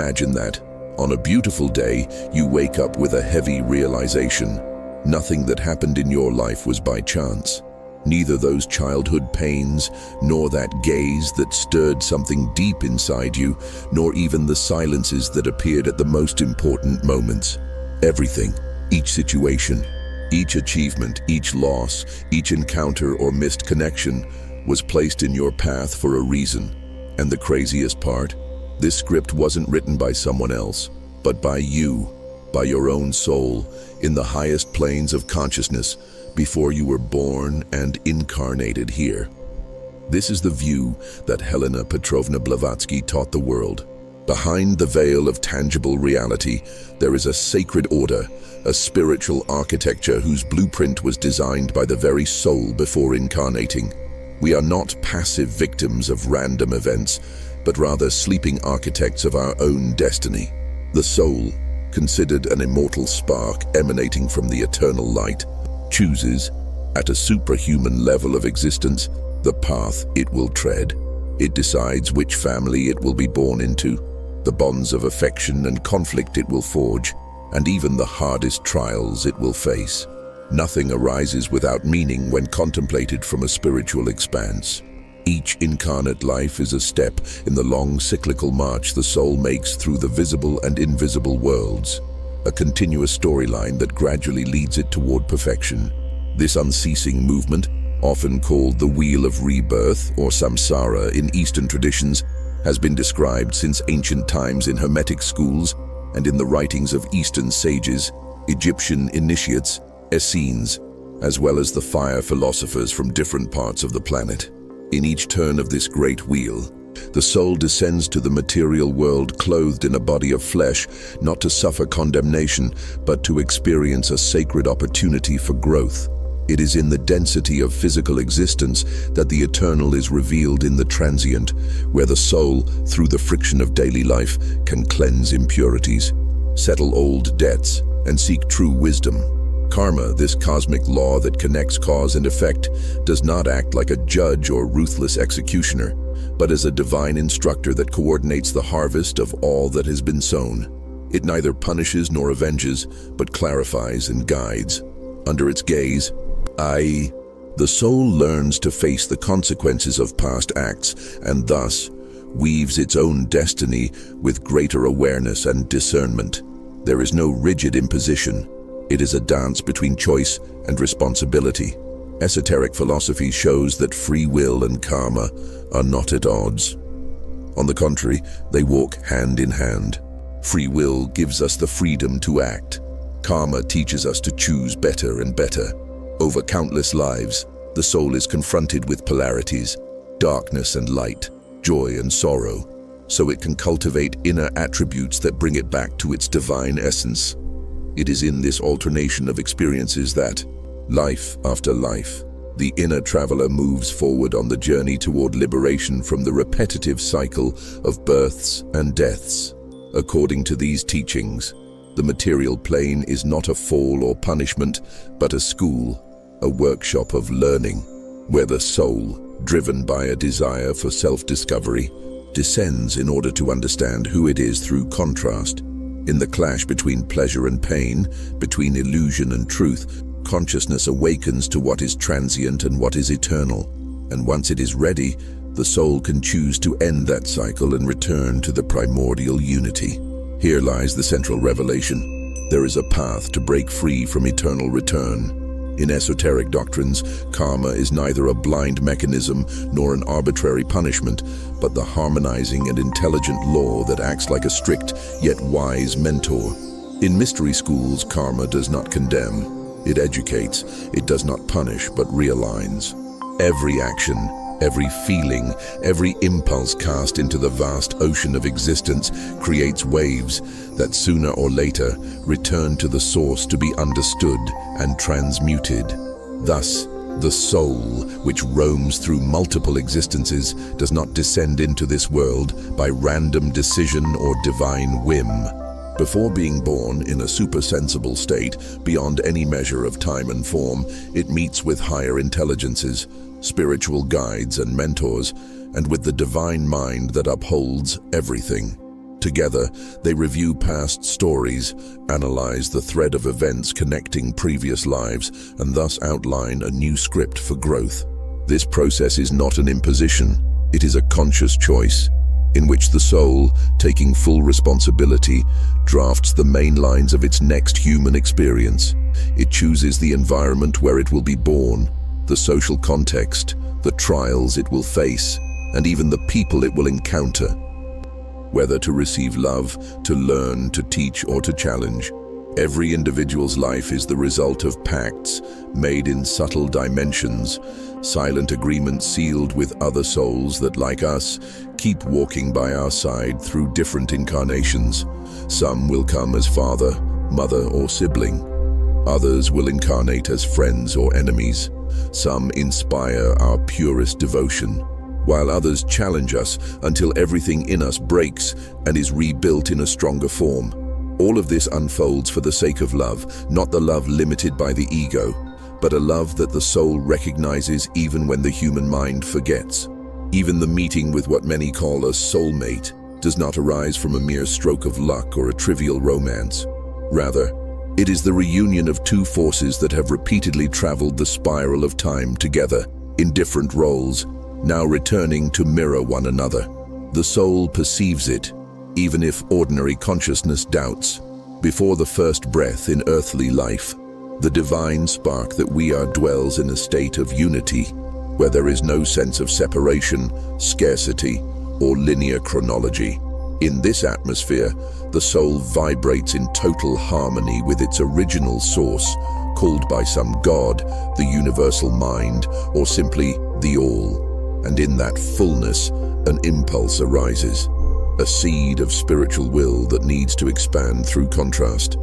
Imagine that, on a beautiful day, you wake up with a heavy realization. Nothing that happened in your life was by chance. Neither those childhood pains, nor that gaze that stirred something deep inside you, nor even the silences that appeared at the most important moments. Everything, each situation, each achievement, each loss, each encounter or missed connection was placed in your path for a reason. And the craziest part, this script wasn't written by someone else, but by you, by your own soul, in the highest planes of consciousness, before you were born and incarnated here. This is the view that Helena Blavatsky taught the world. Behind the veil of tangible reality, there is a sacred order, a spiritual architecture whose blueprint was designed by the very soul before incarnating. We are not passive victims of random events, but rather sleeping architects of our own destiny. The soul, considered an immortal spark emanating from the eternal light, chooses, at a superhuman level of existence, the path it will tread. It decides which family it will be born into, the bonds of affection and conflict it will forge, and even the hardest trials it will face. Nothing arises without meaning when contemplated from a spiritual expanse. Each incarnate life is a step in the long cyclical march the soul makes through the visible and invisible worlds, a continuous storyline that gradually leads it toward perfection. This unceasing movement, often called the Wheel of Rebirth or Samsara in Eastern traditions, has been described since ancient times in Hermetic schools and in the writings of Eastern sages, Egyptian initiates, Essenes, as well as the fire philosophers from different parts of the planet. In each turn of this great wheel, the soul descends to the material world clothed in a body of flesh, not to suffer condemnation, but to experience a sacred opportunity for growth. It is in the density of physical existence that the eternal is revealed in the transient, where the soul, through the friction of daily life, can cleanse impurities, settle old debts, and seek true wisdom. Karma, this cosmic law that connects cause and effect, does not act like a judge or ruthless executioner, but as a divine instructor that coordinates the harvest of all that has been sown. It neither punishes nor avenges, but clarifies and guides. Under its gaze, i.e., the soul learns to face the consequences of past acts and thus weaves its own destiny with greater awareness and discernment. There is no rigid imposition. It is a dance between choice and responsibility. Esoteric philosophy shows that free will and karma are not at odds. On the contrary, they walk hand in hand. Free will gives us the freedom to act. Karma teaches us to choose better and better. Over countless lives, the soul is confronted with polarities, darkness and light, joy and sorrow, so it can cultivate inner attributes that bring it back to its divine essence. It is in this alternation of experiences that, life after life, the inner traveler moves forward on the journey toward liberation from the repetitive cycle of births and deaths. According to these teachings, the material plane is not a fall or punishment, but a school, a workshop of learning, where the soul, driven by a desire for self-discovery, descends in order to understand who it is through contrast. In the clash between pleasure and pain, between illusion and truth, consciousness awakens to what is transient and what is eternal. And once it is ready, the soul can choose to end that cycle and return to the primordial unity. Here lies the central revelation. There is a path to break free from eternal return. In esoteric doctrines, karma is neither a blind mechanism nor an arbitrary punishment, but the harmonizing and intelligent law that acts like a strict yet wise mentor. In mystery schools, karma does not condemn. It educates. It does not punish, but realigns. Every action, every feeling, every impulse cast into the vast ocean of existence creates waves that sooner or later return to the source to be understood and transmuted. Thus, the soul, which roams through multiple existences, does not descend into this world by random decision or divine whim. Before being born in a supersensible state, beyond any measure of time and form, it meets with higher intelligences, spiritual guides and mentors, and with the divine mind that upholds everything. Together, they review past stories, analyze the thread of events connecting previous lives, and thus outline a new script for growth. This process is not an imposition, it is a conscious choice, in which the soul, taking full responsibility, drafts the main lines of its next human experience. It chooses the environment where it will be born, the social context, the trials it will face, and even the people it will encounter. Whether to receive love, to learn, to teach, or to challenge, every individual's life is the result of pacts made in subtle dimensions, silent agreements sealed with other souls that, like us, keep walking by our side through different incarnations. Some will come as father, mother, or sibling. Others will incarnate as friends or enemies. Some inspire our purest devotion, while others challenge us until everything in us breaks and is rebuilt in a stronger form. All of this unfolds for the sake of love, not the love limited by the ego, but a love that the soul recognizes even when the human mind forgets. Even the meeting with what many call a soulmate does not arise from a mere stroke of luck or a trivial romance. Rather, it is the reunion of two forces that have repeatedly traveled the spiral of time together, in different roles, now returning to mirror one another. The soul perceives it, even if ordinary consciousness doubts. Before the first breath in earthly life, the divine spark that we are dwells in a state of unity, where there is no sense of separation, scarcity, or linear chronology. In this atmosphere, the soul vibrates in total harmony with its original source, called by some God, the universal mind, or simply the all. And in that fullness, an impulse arises, a seed of spiritual will that needs to expand through contrast.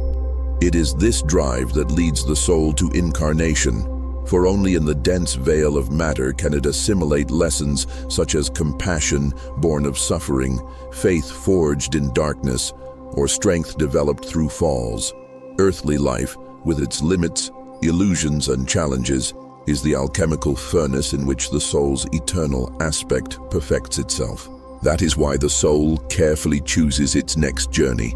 It is this drive that leads the soul to incarnation, for only in the dense veil of matter can it assimilate lessons such as compassion born of suffering, faith forged in darkness, or strength developed through falls. Earthly life, with its limits, illusions, and challenges, is the alchemical furnace in which the soul's eternal aspect perfects itself. That is why the soul carefully chooses its next journey.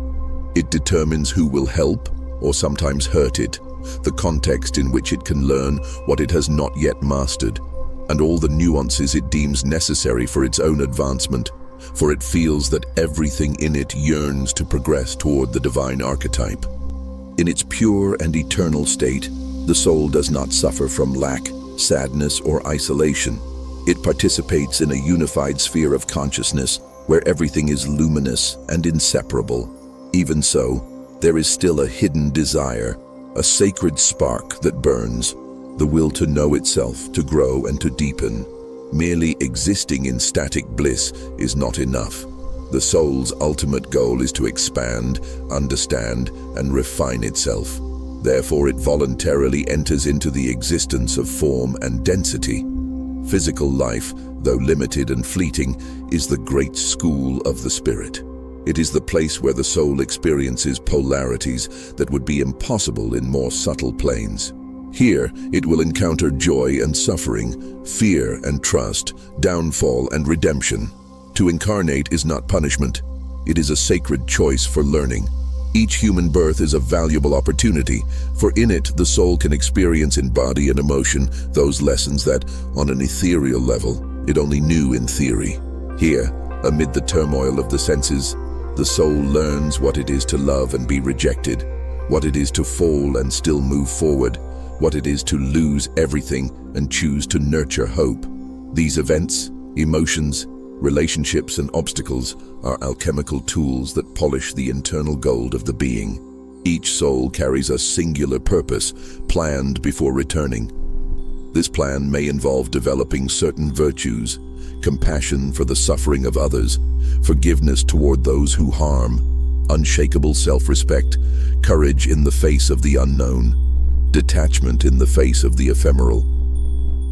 It determines who will help, or sometimes hurt it, the context in which it can learn what it has not yet mastered, and all the nuances it deems necessary for its own advancement, for it feels that everything in it yearns to progress toward the divine archetype. In its pure and eternal state, the soul does not suffer from lack, sadness, or isolation. It participates in a unified sphere of consciousness where everything is luminous and inseparable. Even so, there is still a hidden desire, a sacred spark that burns, the will to know itself, to grow and to deepen. Merely existing in static bliss is not enough. The soul's ultimate goal is to expand, understand, and refine itself. Therefore, it voluntarily enters into the existence of form and density. Physical life, though limited and fleeting, is the great school of the spirit. It is the place where the soul experiences polarities that would be impossible in more subtle planes. Here, it will encounter joy and suffering, fear and trust, downfall and redemption. To incarnate is not punishment. It is a sacred choice for learning. Each human birth is a valuable opportunity, for in it the soul can experience in body and emotion those lessons that, on an ethereal level, it only knew in theory. Here, amid the turmoil of the senses, the soul learns what it is to love and be rejected, what it is to fall and still move forward, what it is to lose everything and choose to nurture hope. These events, emotions, relationships, and obstacles are alchemical tools that polish the internal gold of the being. Each soul carries a singular purpose, planned before returning. This plan may involve developing certain virtues, compassion for the suffering of others, forgiveness toward those who harm, unshakable self-respect, courage in the face of the unknown, detachment in the face of the ephemeral.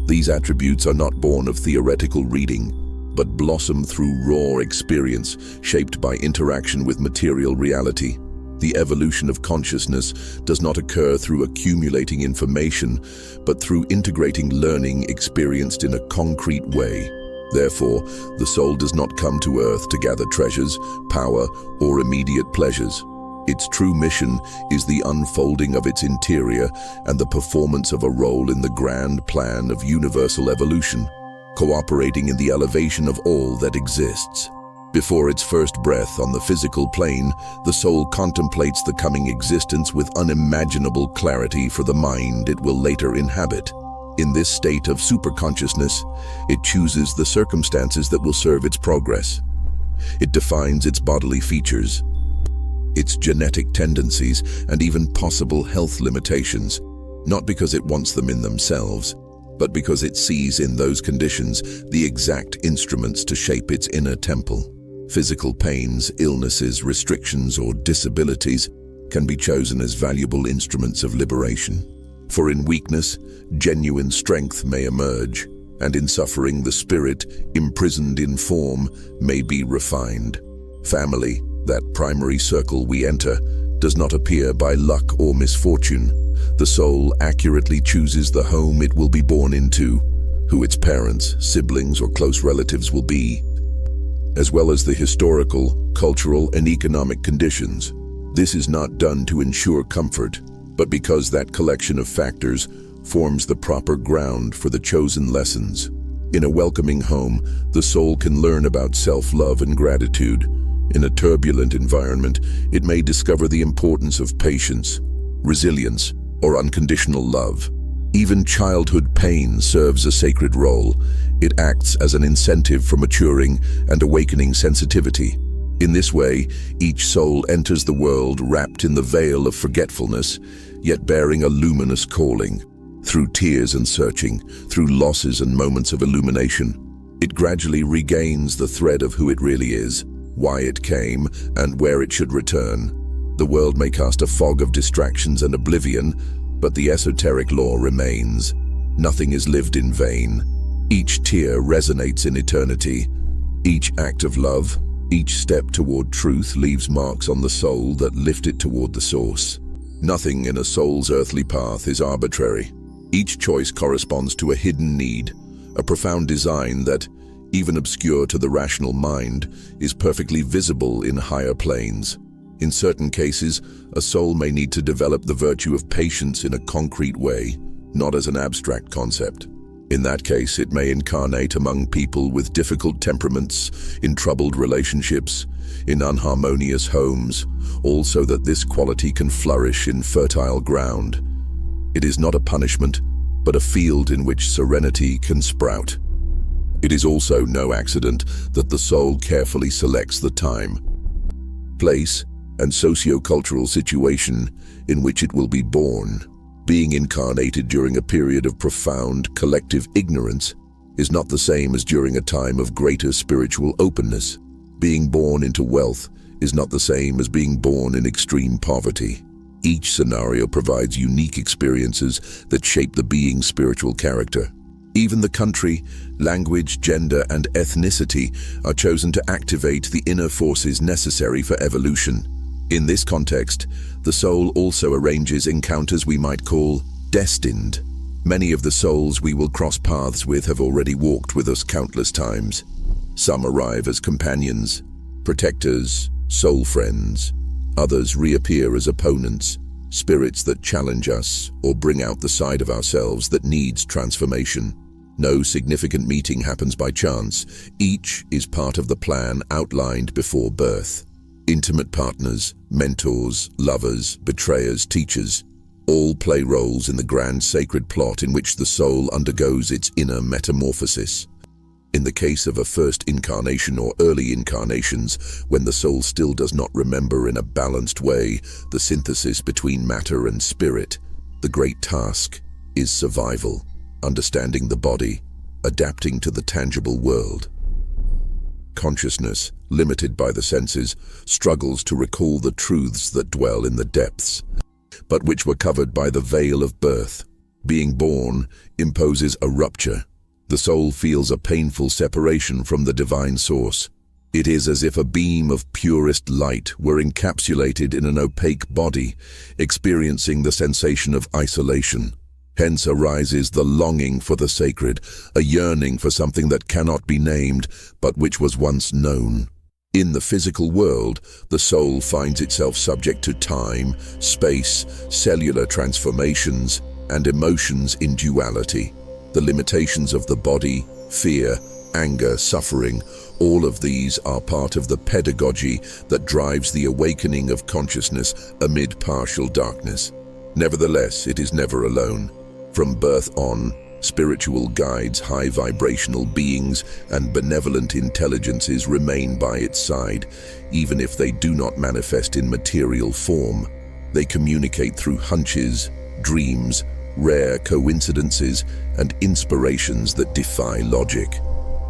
These attributes are not born of theoretical reading, but blossom through raw experience shaped by interaction with material reality. The evolution of consciousness does not occur through accumulating information, but through integrating learning experienced in a concrete way. Therefore, the soul does not come to earth to gather treasures, power, or immediate pleasures. Its true mission is the unfolding of its interior and the performance of a role in the grand plan of universal evolution, cooperating in the elevation of all that exists. Before its first breath on the physical plane, the soul contemplates the coming existence with unimaginable clarity for the mind it will later inhabit. In this state of superconsciousness, it chooses the circumstances that will serve its progress. It defines its bodily features, its genetic tendencies, and even possible health limitations, not because it wants them in themselves, but because it sees in those conditions the exact instruments to shape its inner temple. Physical pains, illnesses, restrictions, or disabilities can be chosen as valuable instruments of liberation. For in weakness, genuine strength may emerge, and in suffering the spirit, imprisoned in form, may be refined. Family, that primary circle we enter, does not appear by luck or misfortune. The soul accurately chooses the home it will be born into, who its parents, siblings, or close relatives will be, as well as the historical, cultural, and economic conditions. This is not done to ensure comfort, but because that collection of factors forms the proper ground for the chosen lessons. In a welcoming home, the soul can learn about self-love and gratitude. In a turbulent environment, it may discover the importance of patience, resilience, or unconditional love. Even childhood pain serves a sacred role. It acts as an incentive for maturing and awakening sensitivity. In this way, each soul enters the world wrapped in the veil of forgetfulness, yet bearing a luminous calling. Through tears and searching, through losses and moments of illumination, it gradually regains the thread of who it really is, why it came, and where it should return. The world may cast a fog of distractions and oblivion, but the esoteric law remains. Nothing is lived in vain. Each tear resonates in eternity. Each act of love, each step toward truth leaves marks on the soul that lift it toward the source. Nothing in a soul's earthly path is arbitrary. Each choice corresponds to a hidden need, a profound design that, even obscure to the rational mind, is perfectly visible in higher planes. In certain cases, a soul may need to develop the virtue of patience in a concrete way, not as an abstract concept. In that case, it may incarnate among people with difficult temperaments, in troubled relationships, in unharmonious homes, all so that this quality can flourish in fertile ground. It is not a punishment, but a field in which serenity can sprout. It is also no accident that the soul carefully selects the time, place, and socio-cultural situation in which it will be born. Being incarnated during a period of profound collective ignorance is not the same as during a time of greater spiritual openness. Being born into wealth is not the same as being born in extreme poverty. Each scenario provides unique experiences that shape the being's spiritual character. Even the country, language, gender, and ethnicity are chosen to activate the inner forces necessary for evolution. In this context, the soul also arranges encounters we might call destined. Many of the souls we will cross paths with have already walked with us countless times. Some arrive as companions, protectors, soul friends. Others reappear as opponents, spirits that challenge us or bring out the side of ourselves that needs transformation. No significant meeting happens by chance. Each is part of the plan outlined before birth. Intimate partners, mentors, lovers, betrayers, teachers, all play roles in the grand sacred plot in which the soul undergoes its inner metamorphosis. In the case of a first incarnation or early incarnations, when the soul still does not remember in a balanced way the synthesis between matter and spirit, the great task is survival, understanding the body, adapting to the tangible world. Consciousness, limited by the senses, struggles to recall the truths that dwell in the depths, but which were covered by the veil of birth. Being born imposes a rupture. The soul feels a painful separation from the divine source. It is as if a beam of purest light were encapsulated in an opaque body, experiencing the sensation of isolation. Hence arises the longing for the sacred, a yearning for something that cannot be named, but which was once known. In the physical world, the soul finds itself subject to time, space, cellular transformations, and emotions in duality. The limitations of the body, fear, anger, suffering, all of these are part of the pedagogy that drives the awakening of consciousness amid partial darkness. Nevertheless, it is never alone. From birth on, spiritual guides, high vibrational beings, and benevolent intelligences remain by its side, even if they do not manifest in material form. They communicate through hunches, dreams, rare coincidences, and inspirations that defy logic.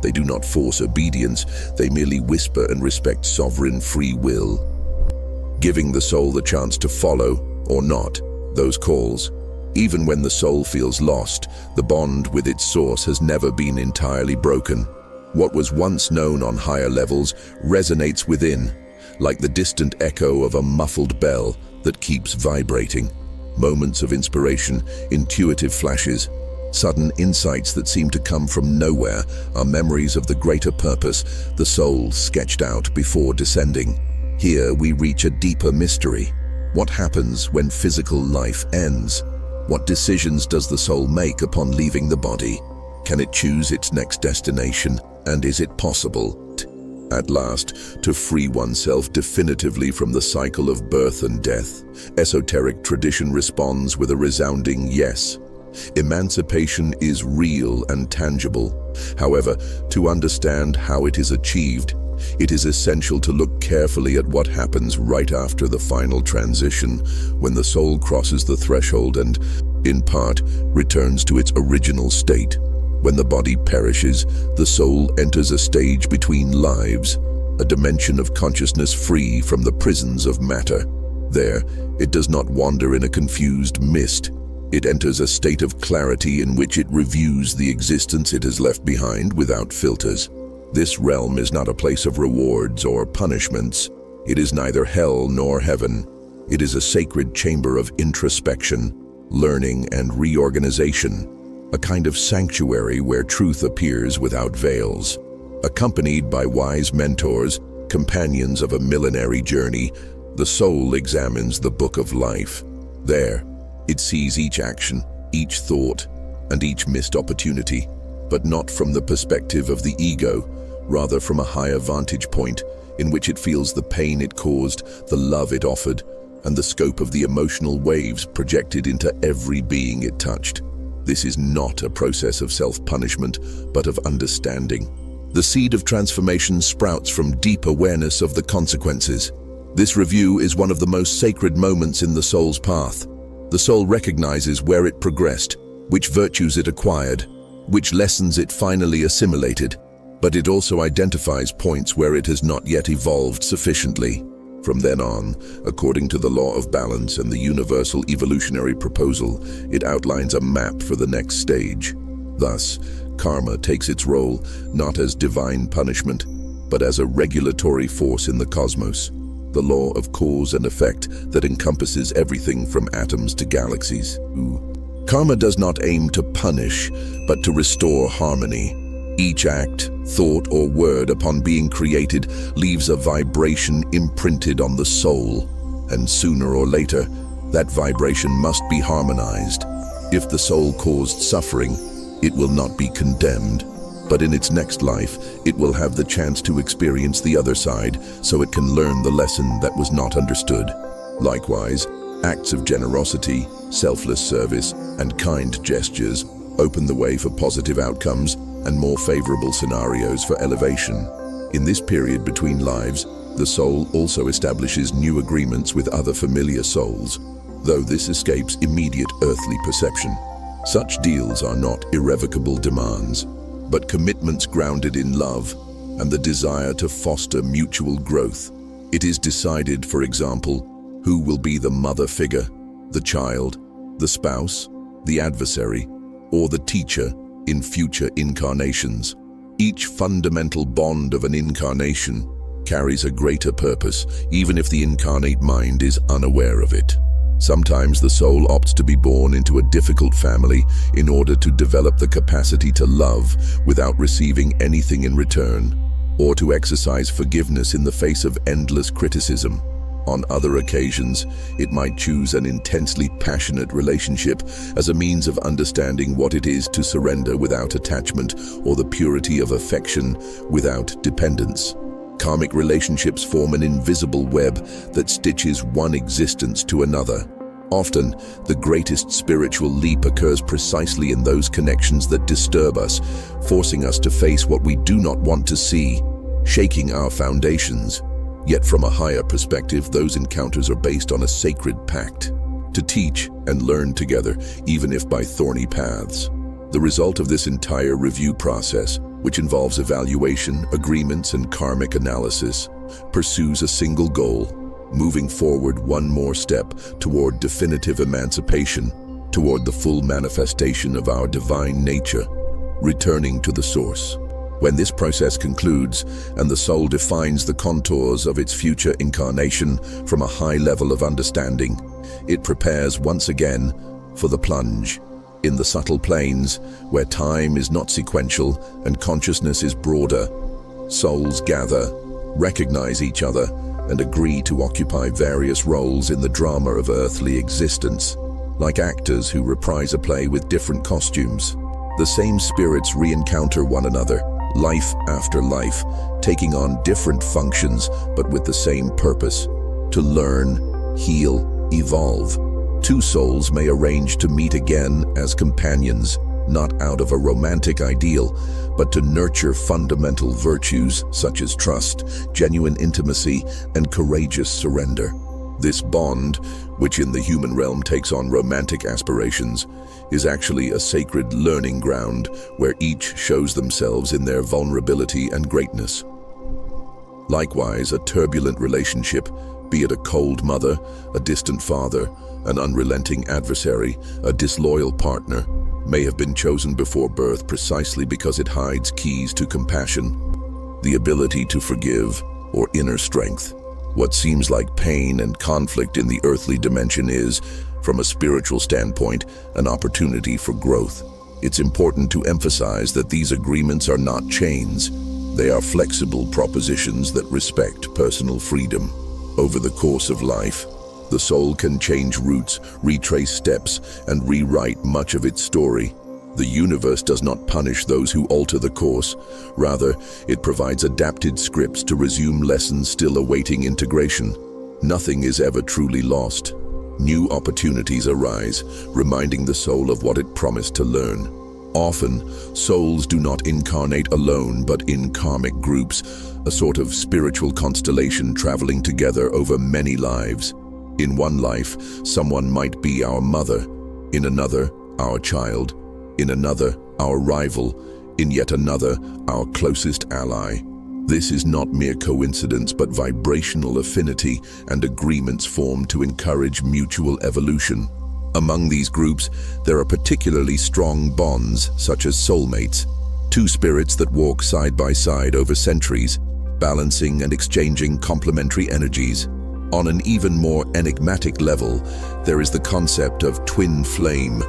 They do not force obedience, they merely whisper and respect sovereign free will, giving the soul the chance to follow, or not, those calls. Even when the soul feels lost, the bond with its source has never been entirely broken. What was once known on higher levels resonates within, like the distant echo of a muffled bell that keeps vibrating. Moments of inspiration, intuitive flashes, sudden insights that seem to come from nowhere are memories of the greater purpose the soul sketched out before descending. Here we reach a deeper mystery. What happens when physical life ends? What decisions does the soul make upon leaving the body? Can it choose its next destination? And is it possible, at last, to free oneself definitively from the cycle of birth and death? Esoteric tradition responds with a resounding yes. Emancipation is real and tangible. However, to understand how it is achieved, it is essential to look carefully at what happens right after the final transition, when the soul crosses the threshold and, in part, returns to its original state. When the body perishes, the soul enters a stage between lives, a dimension of consciousness free from the prisons of matter. There, it does not wander in a confused mist. It enters a state of clarity in which it reviews the existence it has left behind without filters. This realm is not a place of rewards or punishments. It is neither hell nor heaven. It is a sacred chamber of introspection, learning, and reorganization, a kind of sanctuary where truth appears without veils. Accompanied by wise mentors, companions of a millenary journey, the soul examines the book of life. There, it sees each action, each thought, and each missed opportunity, but not from the perspective of the ego, rather from a higher vantage point in which it feels the pain it caused, the love it offered, and the scope of the emotional waves projected into every being it touched. This is not a process of self-punishment, but of understanding. The seed of transformation sprouts from deep awareness of the consequences. This review is one of the most sacred moments in the soul's path. The soul recognizes where it progressed, which virtues it acquired, which lessons it finally assimilated, but it also identifies points where it has not yet evolved sufficiently. From then on, according to the law of balance and the universal evolutionary proposal, it outlines a map for the next stage. Thus, karma takes its role not as divine punishment, but as a regulatory force in the cosmos, the law of cause and effect that encompasses everything from atoms to galaxies. Karma does not aim to punish, but to restore harmony. Each act, thought, or word upon being created leaves a vibration imprinted on the soul, and sooner or later, that vibration must be harmonized. If the soul caused suffering, it will not be condemned, but in its next life, it will have the chance to experience the other side, so it can learn the lesson that was not understood. Likewise, acts of generosity, selfless service, and kind gestures open the way for positive outcomes and more favorable scenarios for elevation. In this period between lives, the soul also establishes new agreements with other familiar souls, though this escapes immediate earthly perception. Such deals are not irrevocable demands, but commitments grounded in love and the desire to foster mutual growth. It is decided, for example, who will be the mother figure, the child, the spouse, the adversary, or the teacher in future incarnations. Each fundamental bond of an incarnation carries a greater purpose, even if the incarnate mind is unaware of it. Sometimes the soul opts to be born into a difficult family in order to develop the capacity to love without receiving anything in return, or to exercise forgiveness in the face of endless criticism. On other occasions, it might choose an intensely passionate relationship as a means of understanding what it is to surrender without attachment, or the purity of affection without dependence. Karmic relationships form an invisible web that stitches one existence to another. Often, the greatest spiritual leap occurs precisely in those connections that disturb us, forcing us to face what we do not want to see, shaking our foundations. Yet from a higher perspective, those encounters are based on a sacred pact to teach and learn together, even if by thorny paths. The result of this entire review process, which involves evaluation, agreements, and karmic analysis, pursues a single goal: moving forward one more step toward definitive emancipation, toward the full manifestation of our divine nature, returning to the source. When this process concludes and the soul defines the contours of its future incarnation from a high level of understanding, it prepares once again for the plunge. In the subtle planes, where time is not sequential and consciousness is broader, souls gather, recognize each other, and agree to occupy various roles in the drama of earthly existence. Like actors who reprise a play with different costumes, the same spirits re-encounter one another, life after life, taking on different functions but with the same purpose: to learn, heal, evolve. Two souls may arrange to meet again as companions, not out of a romantic ideal, but to nurture fundamental virtues such as trust, genuine intimacy, and courageous surrender. This bond, which in the human realm takes on romantic aspirations, is actually a sacred learning ground where each shows themselves in their vulnerability and greatness. Likewise, a turbulent relationship, be it a cold mother, a distant father, an unrelenting adversary, a disloyal partner, may have been chosen before birth precisely because it hides keys to compassion, the ability to forgive, or inner strength. What seems like pain and conflict in the earthly dimension is, from a spiritual standpoint, an opportunity for growth. It's important to emphasize that these agreements are not chains. They are flexible propositions that respect personal freedom. Over the course of life, the soul can change routes, retrace steps, and rewrite much of its story. The universe does not punish those who alter the course. Rather, it provides adapted scripts to resume lessons still awaiting integration. Nothing is ever truly lost. New opportunities arise, reminding the soul of what it promised to learn. Often, souls do not incarnate alone but in karmic groups, a sort of spiritual constellation traveling together over many lives. In one life, someone might be our mother, in another, our child, in another, our rival, in yet another, our closest ally. This is not mere coincidence but vibrational affinity and agreements formed to encourage mutual evolution. Among these groups, there are particularly strong bonds, such as soulmates, two spirits that walk side by side over centuries, balancing and exchanging complementary energies. On an even more enigmatic level, there is the concept of twin flame,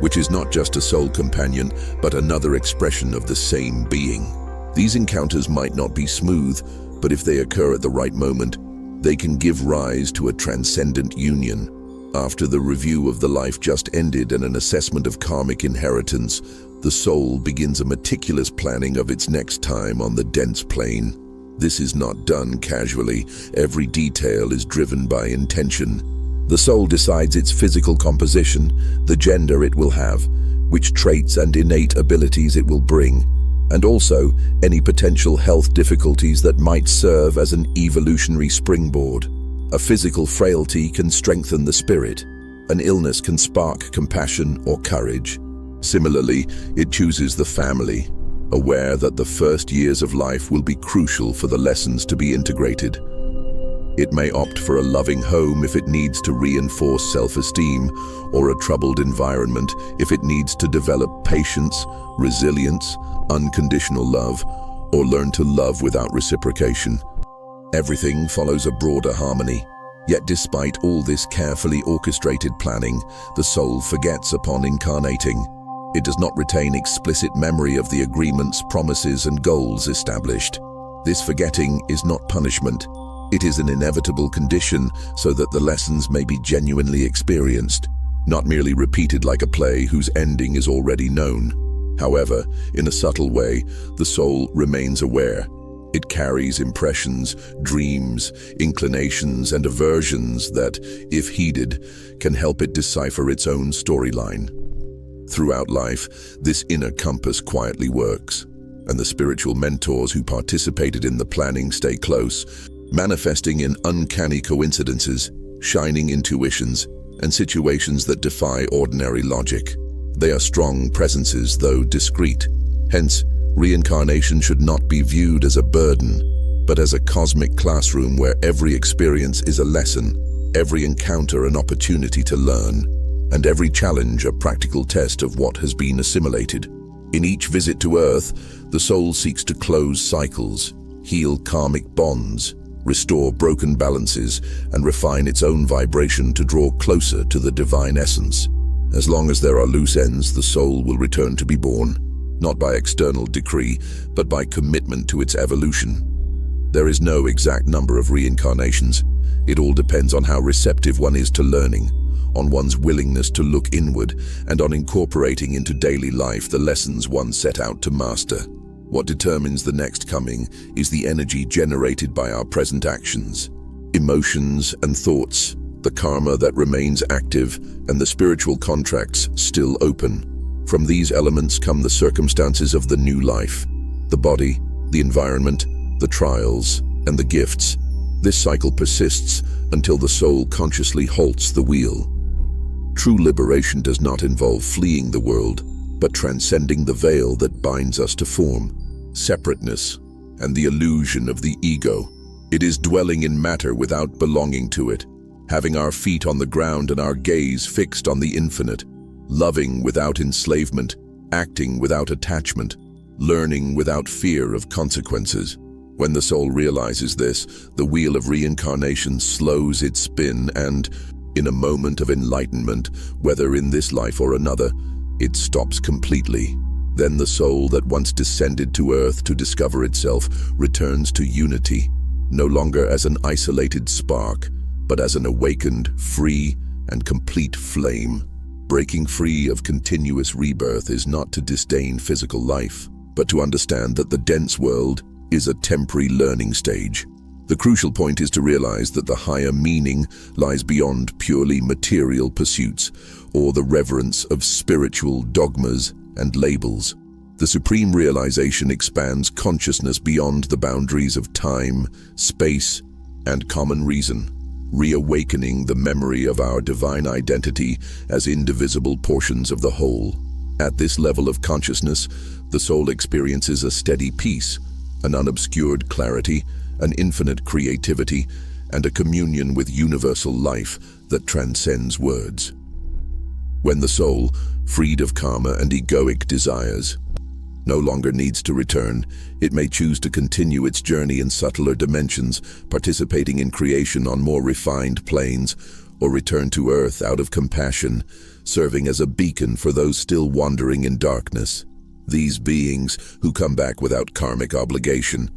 which is not just a soul companion, but another expression of the same being. These encounters might not be smooth, but if they occur at the right moment, they can give rise to a transcendent union. After the review of the life just ended and an assessment of karmic inheritance, the soul begins a meticulous planning of its next time on the dense plane. This is not done casually. Every detail is driven by intention. The soul decides its physical composition, the gender it will have, which traits and innate abilities it will bring, and also any potential health difficulties that might serve as an evolutionary springboard. A physical frailty can strengthen the spirit. An illness can spark compassion or courage. Similarly, it chooses the family, aware that the first years of life will be crucial for the lessons to be integrated. It may opt for a loving home if it needs to reinforce self-esteem, or a troubled environment if it needs to develop patience, resilience, unconditional love, or learn to love without reciprocation. Everything follows a broader harmony. Yet despite all this carefully orchestrated planning, the soul forgets upon incarnating. It does not retain explicit memory of the agreements, promises, and goals established. This forgetting is not punishment. It is an inevitable condition so that the lessons may be genuinely experienced, not merely repeated like a play whose ending is already known. However, in a subtle way, the soul remains aware. It carries impressions, dreams, inclinations, and aversions that, if heeded, can help it decipher its own storyline. Throughout life, this inner compass quietly works, and the spiritual mentors who participated in the planning stay close, manifesting in uncanny coincidences, shining intuitions, and situations that defy ordinary logic. They are strong presences, though discreet. Hence, reincarnation should not be viewed as a burden, but as a cosmic classroom where every experience is a lesson, every encounter an opportunity to learn, and every challenge a practical test of what has been assimilated. In each visit to Earth, the soul seeks to close cycles, heal karmic bonds, restore broken balances, and refine its own vibration to draw closer to the divine essence. As long as there are loose ends, the soul will return to be born, not by external decree, but by commitment to its evolution. There is no exact number of reincarnations. It all depends on how receptive one is to learning, on one's willingness to look inward, and on incorporating into daily life the lessons one set out to master. What determines the next coming is the energy generated by our present actions, emotions and thoughts, the karma that remains active, and the spiritual contracts still open. From these elements come the circumstances of the new life, the body, the environment, the trials, and the gifts. This cycle persists until the soul consciously halts the wheel. True liberation does not involve fleeing the world, but transcending the veil that binds us to form, separateness, and the illusion of the ego. It is dwelling in matter without belonging to it, having our feet on the ground and our gaze fixed on the infinite, loving without enslavement, acting without attachment, learning without fear of consequences. When the soul realizes this, the wheel of reincarnation slows its spin and, in a moment of enlightenment, whether in this life or another, it stops completely. Then the soul that once descended to earth to discover itself returns to unity, no longer as an isolated spark, but as an awakened, free, and complete flame. Breaking free of continuous rebirth is not to disdain physical life, but to understand that the dense world is a temporary learning stage. The crucial point is to realize that the higher meaning lies beyond purely material pursuits or the reverence of spiritual dogmas and labels. The supreme realization expands consciousness beyond the boundaries of time, space, and common reason, reawakening the memory of our divine identity as indivisible portions of the whole. At this level of consciousness, the soul experiences a steady peace, an unobscured clarity, an infinite creativity, and a communion with universal life that transcends words. When the soul, freed of karma and egoic desires, no longer needs to return, it may choose to continue its journey in subtler dimensions, participating in creation on more refined planes, or return to earth out of compassion, serving as a beacon for those still wandering in darkness. These beings, who come back without karmic obligation,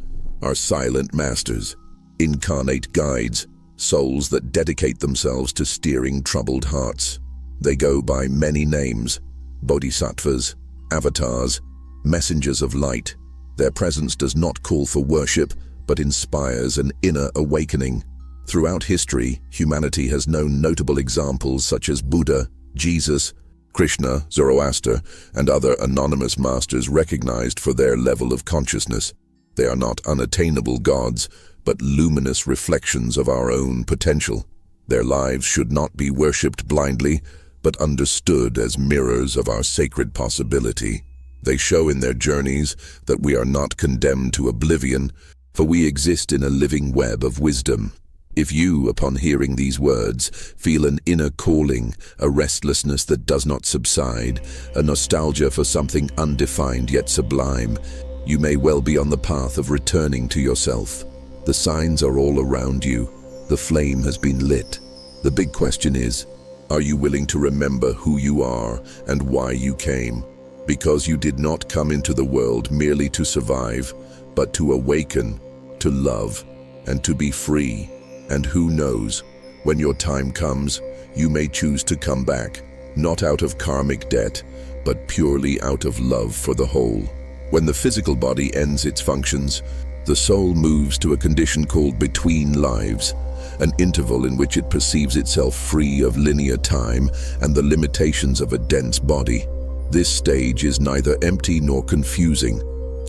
are silent masters, incarnate guides, souls that dedicate themselves to steering troubled hearts. They go by many names: bodhisattvas, avatars, messengers of light. Their presence does not call for worship, but inspires an inner awakening. Throughout history, humanity has known notable examples such as Buddha, Jesus, Krishna, Zoroaster, and other anonymous masters recognized for their level of consciousness. They are not unattainable gods, but luminous reflections of our own potential. Their lives should not be worshipped blindly, but understood as mirrors of our sacred possibility. They show in their journeys that we are not condemned to oblivion, for we exist in a living web of wisdom. If you, upon hearing these words, feel an inner calling, a restlessness that does not subside, a nostalgia for something undefined yet sublime, you may well be on the path of returning to yourself. The signs are all around you. The flame has been lit. The big question is, are you willing to remember who you are and why you came? Because you did not come into the world merely to survive, but to awaken, to love, and to be free. And who knows, when your time comes, you may choose to come back, not out of karmic debt, but purely out of love for the whole. When the physical body ends its functions, the soul moves to a condition called between lives, an interval in which it perceives itself free of linear time and the limitations of a dense body. This stage is neither empty nor confusing.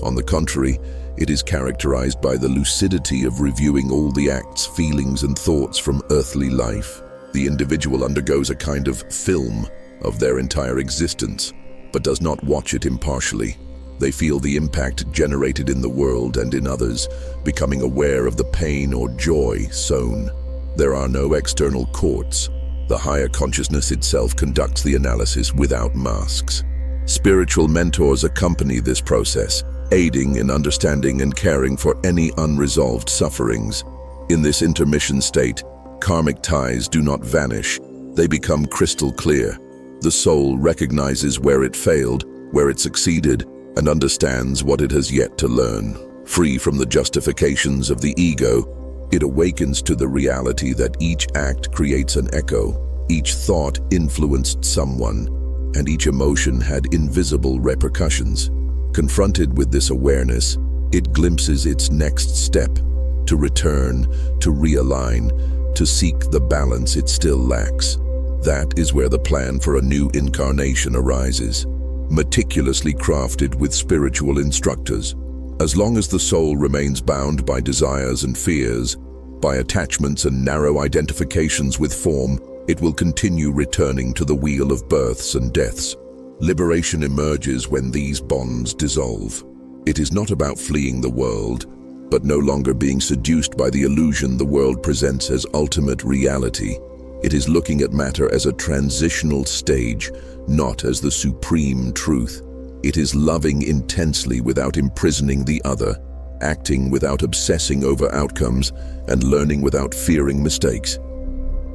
On the contrary, it is characterized by the lucidity of reviewing all the acts, feelings, and thoughts from earthly life. The individual undergoes a kind of film of their entire existence, but does not watch it impartially. They feel the impact generated in the world and in others, becoming aware of the pain or joy sown. There are no external courts. The higher consciousness itself conducts the analysis without masks. Spiritual mentors accompany this process, aiding in understanding and caring for any unresolved sufferings. In this intermission state, karmic ties do not vanish. They become crystal clear. The soul recognizes where it failed, where it succeeded, and understands what it has yet to learn. Free from the justifications of the ego, it awakens to the reality that each act creates an echo, each thought influenced someone, and each emotion had invisible repercussions. Confronted with this awareness, it glimpses its next step: to return, to realign, to seek the balance it still lacks. That is where the plan for a new incarnation arises, meticulously crafted with spiritual instructors. As long as the soul remains bound by desires and fears, by attachments and narrow identifications with form, it will continue returning to the wheel of births and deaths. Liberation emerges when these bonds dissolve. It is not about fleeing the world, but no longer being seduced by the illusion the world presents as ultimate reality. It is looking at matter as a transitional stage, not as the supreme truth. It is loving intensely without imprisoning the other, acting without obsessing over outcomes, and learning without fearing mistakes.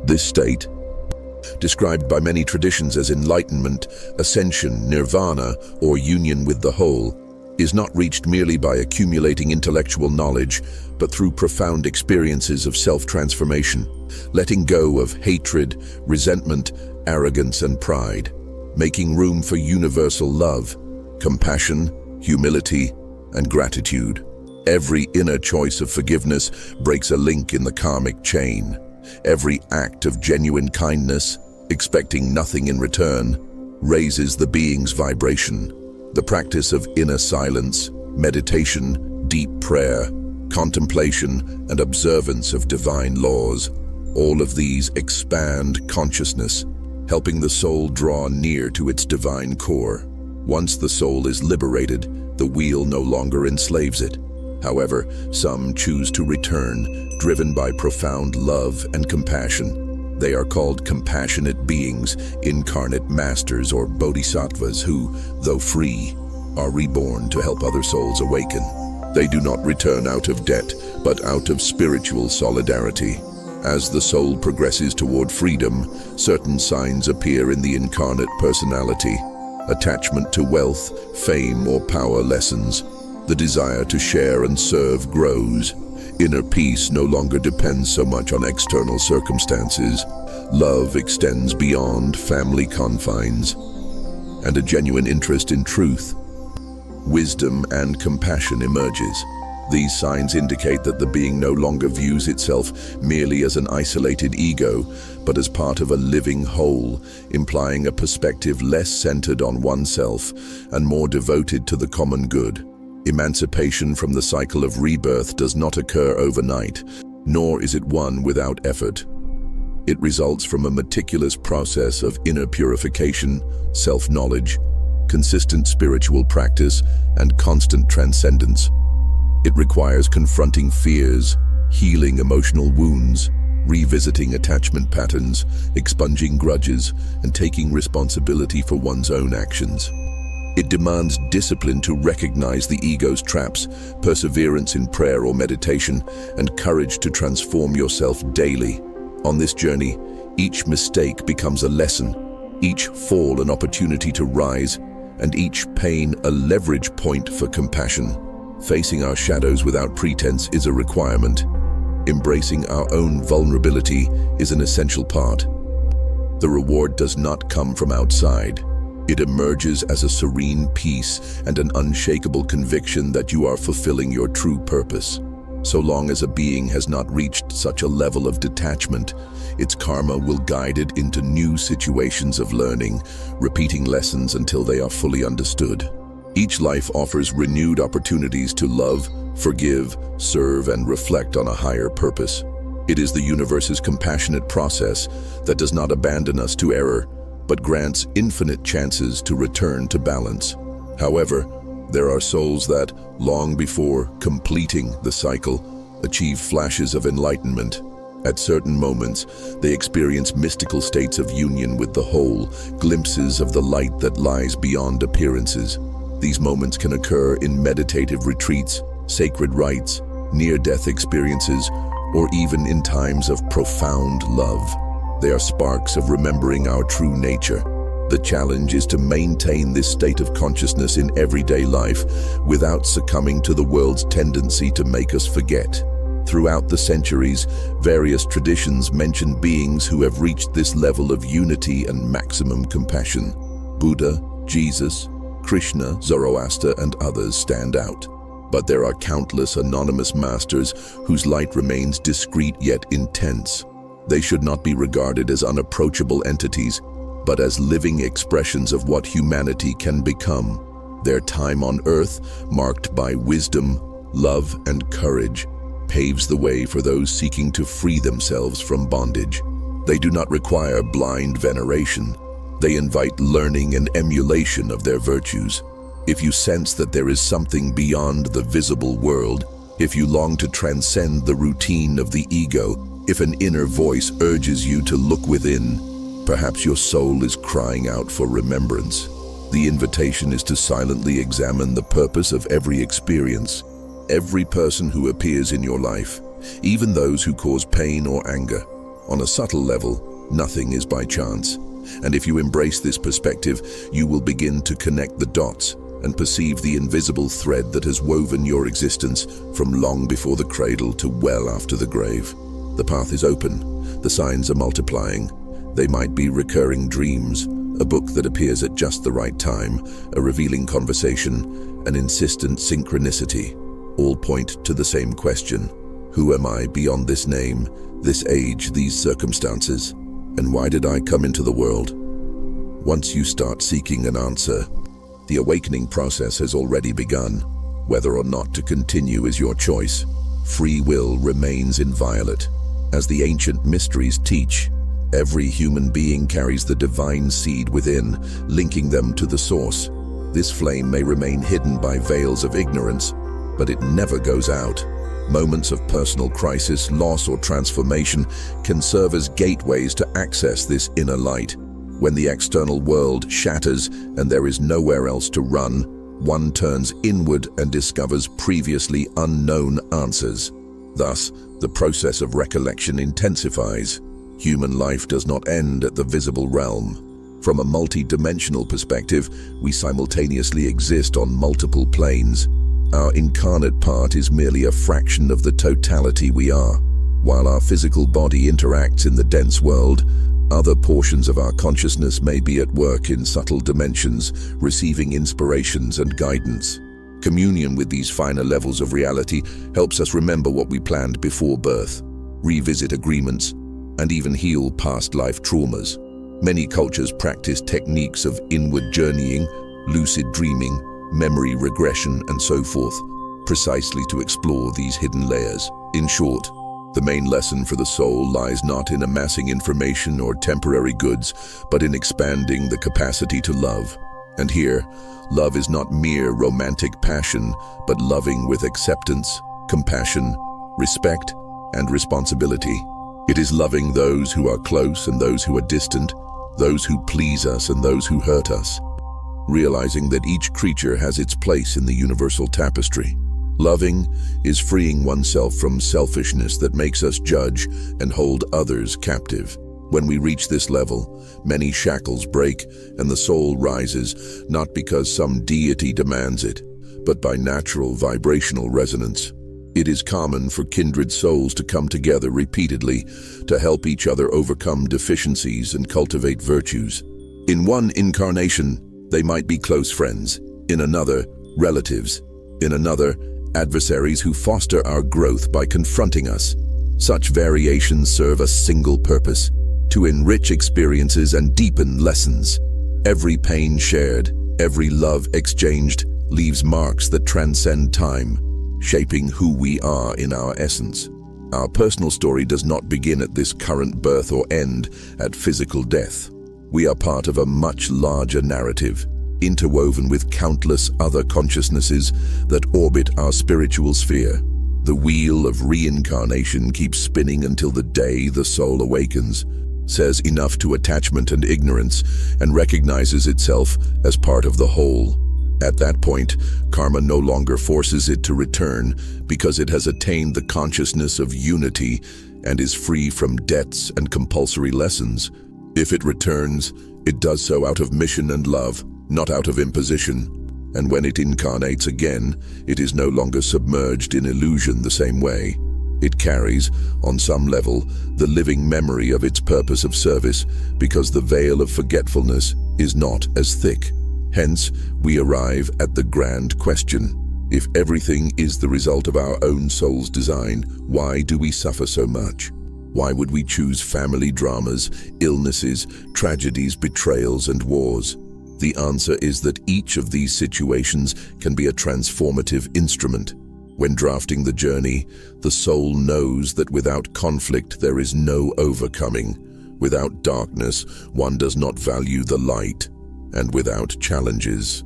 This state, described by many traditions as enlightenment, ascension, nirvana, or union with the whole, is not reached merely by accumulating intellectual knowledge, but through profound experiences of self-transformation, letting go of hatred, resentment, arrogance, and pride, making room for universal love, compassion, humility, and gratitude. Every inner choice of forgiveness breaks a link in the karmic chain. Every act of genuine kindness, expecting nothing in return, raises the being's vibration. The practice of inner silence, meditation, deep prayer, contemplation, and observance of divine laws, all of these expand consciousness, helping the soul draw near to its divine core. Once the soul is liberated, the wheel no longer enslaves it. However, some choose to return, driven by profound love and compassion. They are called compassionate beings, incarnate masters or bodhisattvas who, though free, are reborn to help other souls awaken. They do not return out of debt, but out of spiritual solidarity. As the soul progresses toward freedom, certain signs appear in the incarnate personality. Attachment to wealth, fame, or power lessens. The desire to share and serve grows. Inner peace no longer depends so much on external circumstances. Love extends beyond family confines. And a genuine interest in truth, wisdom, and compassion emerges. These signs indicate that the being no longer views itself merely as an isolated ego, but as part of a living whole, implying a perspective less centered on oneself and more devoted to the common good. Emancipation from the cycle of rebirth does not occur overnight, nor is it one without effort. It results from a meticulous process of inner purification, self-knowledge, consistent spiritual practice, and constant transcendence. It requires confronting fears, healing emotional wounds, revisiting attachment patterns, expunging grudges, and taking responsibility for one's own actions. It demands discipline to recognize the ego's traps, perseverance in prayer or meditation, and courage to transform yourself daily. On this journey, each mistake becomes a lesson, each fall an opportunity to rise, and each pain a leverage point for compassion. Facing our shadows without pretense is a requirement. Embracing our own vulnerability is an essential part. The reward does not come from outside. It emerges as a serene peace and an unshakable conviction that you are fulfilling your true purpose. So long as a being has not reached such a level of detachment, its karma will guide it into new situations of learning, repeating lessons until they are fully understood. Each life offers renewed opportunities to love, forgive, serve, and reflect on a higher purpose. It is the universe's compassionate process that does not abandon us to error, but grants infinite chances to return to balance. However, there are souls that, long before completing the cycle, achieve flashes of enlightenment. At certain moments, they experience mystical states of union with the whole, glimpses of the light that lies beyond appearances. These moments can occur in meditative retreats, sacred rites, near-death experiences, or even in times of profound love. They are sparks of remembering our true nature. The challenge is to maintain this state of consciousness in everyday life without succumbing to the world's tendency to make us forget. Throughout the centuries, various traditions mention beings who have reached this level of unity and maximum compassion. Buddha, Jesus, Krishna, Zoroaster, and others stand out. But there are countless anonymous masters whose light remains discreet yet intense. They should not be regarded as unapproachable entities, but as living expressions of what humanity can become. Their time on earth, marked by wisdom, love, and courage, paves the way for those seeking to free themselves from bondage. They do not require blind veneration. They invite learning and emulation of their virtues. If you sense that there is something beyond the visible world, if you long to transcend the routine of the ego, if an inner voice urges you to look within, perhaps your soul is crying out for remembrance. The invitation is to silently examine the purpose of every experience, every person who appears in your life, even those who cause pain or anger. On a subtle level, nothing is by chance. And if you embrace this perspective, you will begin to connect the dots and perceive the invisible thread that has woven your existence from long before the cradle to well after the grave. The path is open, the signs are multiplying. They might be recurring dreams, a book that appears at just the right time, a revealing conversation, an insistent synchronicity. All point to the same question: who am I beyond this name, this age, these circumstances? And why did I come into the world? Once you start seeking an answer, the awakening process has already begun. Whether or not to continue is your choice. Free will remains inviolate. As the ancient mysteries teach, every human being carries the divine seed within, linking them to the source. This flame may remain hidden by veils of ignorance, but it never goes out. Moments of personal crisis, loss, or transformation can serve as gateways to access this inner light. When the external world shatters and there is nowhere else to run, one turns inward and discovers previously unknown answers. Thus, the process of recollection intensifies. Human life does not end at the visible realm. From a multi-dimensional perspective, we simultaneously exist on multiple planes. Our incarnate part is merely a fraction of the totality we are. While our physical body interacts in the dense world, other portions of our consciousness may be at work in subtle dimensions, receiving inspirations and guidance. Communion with these finer levels of reality helps us remember what we planned before birth, revisit agreements, and even heal past life traumas. Many cultures practice techniques of inward journeying, lucid dreaming, memory regression, and so forth, precisely to explore these hidden layers. In short, the main lesson for the soul lies not in amassing information or temporary goods, but in expanding the capacity to love. And here, love is not mere romantic passion, but loving with acceptance, compassion, respect, and responsibility. It is loving those who are close and those who are distant, those who please us and those who hurt us. realizing that each creature has its place in the universal tapestry. Loving is freeing oneself from selfishness that makes us judge and hold others captive. When we reach this level, many shackles break and the soul rises, not because some deity demands it, but by natural vibrational resonance. It is common for kindred souls to come together repeatedly to help each other overcome deficiencies and cultivate virtues. In one incarnation, they might be close friends, in another, relatives, in another, adversaries who foster our growth by confronting us. Such variations serve a single purpose: to enrich experiences and deepen lessons. Every pain shared, every love exchanged, leaves marks that transcend time, shaping who we are in our essence. Our personal story does not begin at this current birth or end at physical death. We are part of a much larger narrative, interwoven with countless other consciousnesses that orbit our spiritual sphere. The wheel of reincarnation keeps spinning until the day the soul awakens, says enough to attachment and ignorance, and recognizes itself as part of the whole. At that point, karma no longer forces it to return because it has attained the consciousness of unity and is free from debts and compulsory lessons. If it returns, it does so out of mission and love, not out of imposition. And when it incarnates again, it is no longer submerged in illusion the same way. It carries, on some level, the living memory of its purpose of service because the veil of forgetfulness is not as thick. Hence, we arrive at the grand question. If everything is the result of our own soul's design, why do we suffer so much? Why would we choose family dramas, illnesses, tragedies, betrayals, and wars? The answer is that each of these situations can be a transformative instrument. When drafting the journey, the soul knows that without conflict there is no overcoming. Without darkness, one does not value the light. And without challenges,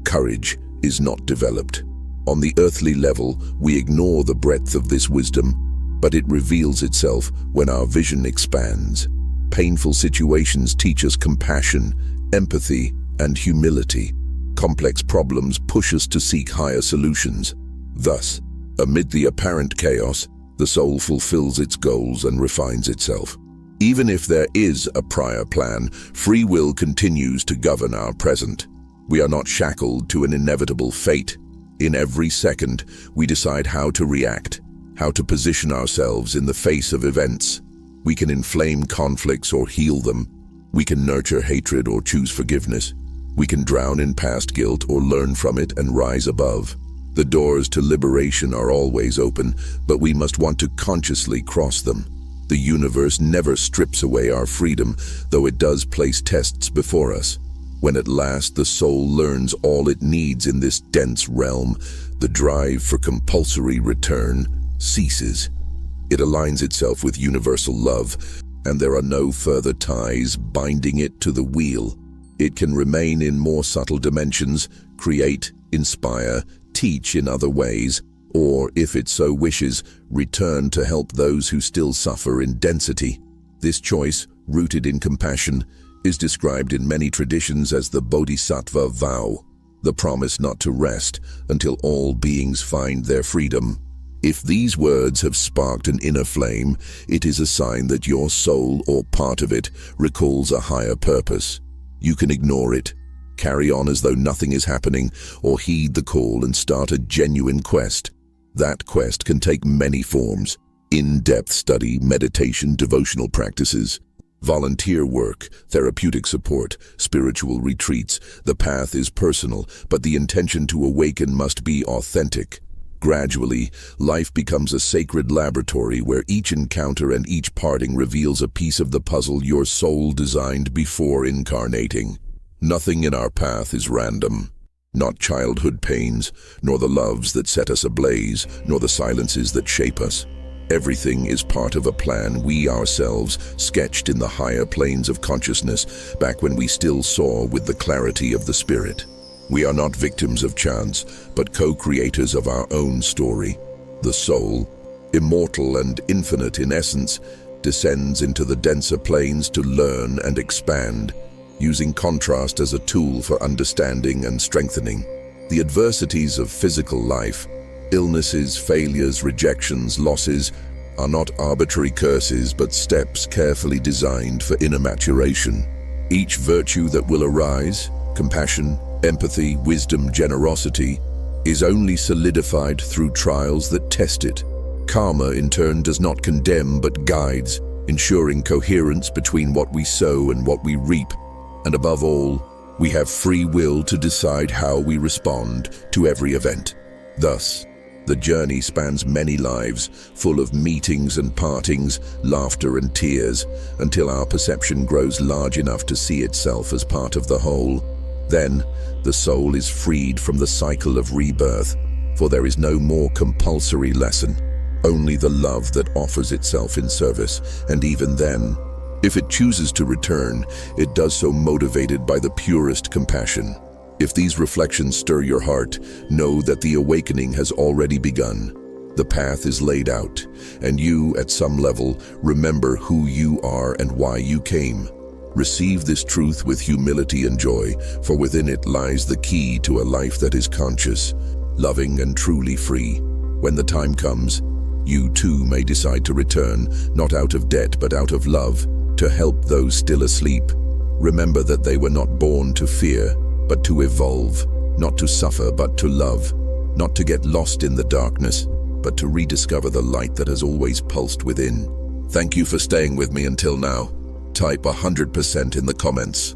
courage is not developed. On the earthly level, we ignore the breadth of this wisdom, but it reveals itself when our vision expands. Painful situations teach us compassion, empathy, and humility. Complex problems push us to seek higher solutions. Thus, amid the apparent chaos, the soul fulfills its goals and refines itself. Even if there is a prior plan, free will continues to govern our present. We are not shackled to an inevitable fate. In every second, we decide how to react, how to position ourselves in the face of events. We can inflame conflicts or heal them. We can nurture hatred or choose forgiveness. We can drown in past guilt or learn from it and rise above. The doors to liberation are always open, but we must want to consciously cross them. The universe never strips away our freedom, though it does place tests before us. When at last the soul learns all it needs in this dense realm, the drive for compulsory return ceases. It aligns itself with universal love, and there are no further ties binding it to the wheel. It can remain in more subtle dimensions, create, inspire, teach in other ways, or, if it so wishes, return to help those who still suffer in density. This choice, rooted in compassion, is described in many traditions as the Bodhisattva vow, the promise not to rest until all beings find their freedom. If these words have sparked an inner flame, it is a sign that your soul, or part of it, recalls a higher purpose. You can ignore it, carry on as though nothing is happening, or heed the call and start a genuine quest. That quest can take many forms: in-depth study, meditation, devotional practices, volunteer work, therapeutic support, spiritual retreats. The path is personal, but the intention to awaken must be authentic. Gradually, life becomes a sacred laboratory where each encounter and each parting reveals a piece of the puzzle your soul designed before incarnating. Nothing in our path is random. Not childhood pains, nor the loves that set us ablaze, nor the silences that shape us. Everything is part of a plan we ourselves sketched in the higher planes of consciousness back when we still saw with the clarity of the spirit. We are not victims of chance, but co-creators of our own story. The soul, immortal and infinite in essence, descends into the denser planes to learn and expand. using contrast as a tool for understanding and strengthening. The adversities of physical life, illnesses, failures, rejections, losses, are not arbitrary curses but steps carefully designed for inner maturation. Each virtue that will arise, compassion, empathy, wisdom, generosity, is only solidified through trials that test it. Karma, in turn, does not condemn but guides, ensuring coherence between what we sow and what we reap. And above all, we have free will to decide how we respond to every event. Thus, the journey spans many lives, full of meetings and partings, laughter and tears, until our perception grows large enough to see itself as part of the whole. Then, the soul is freed from the cycle of rebirth, for there is no more compulsory lesson, only the love that offers itself in service, and even then, if it chooses to return, it does so motivated by the purest compassion. If these reflections stir your heart, know that the awakening has already begun. The path is laid out, and you, at some level, remember who you are and why you came. Receive this truth with humility and joy, for within it lies the key to a life that is conscious, loving, and truly free. When the time comes, you too may decide to return, not out of debt but out of love, to help those still asleep. Remember that they were not born to fear, but to evolve, not to suffer, but to love, not to get lost in the darkness, but to rediscover the light that has always pulsed within. Thank you for staying with me until now. Type 100% in the comments.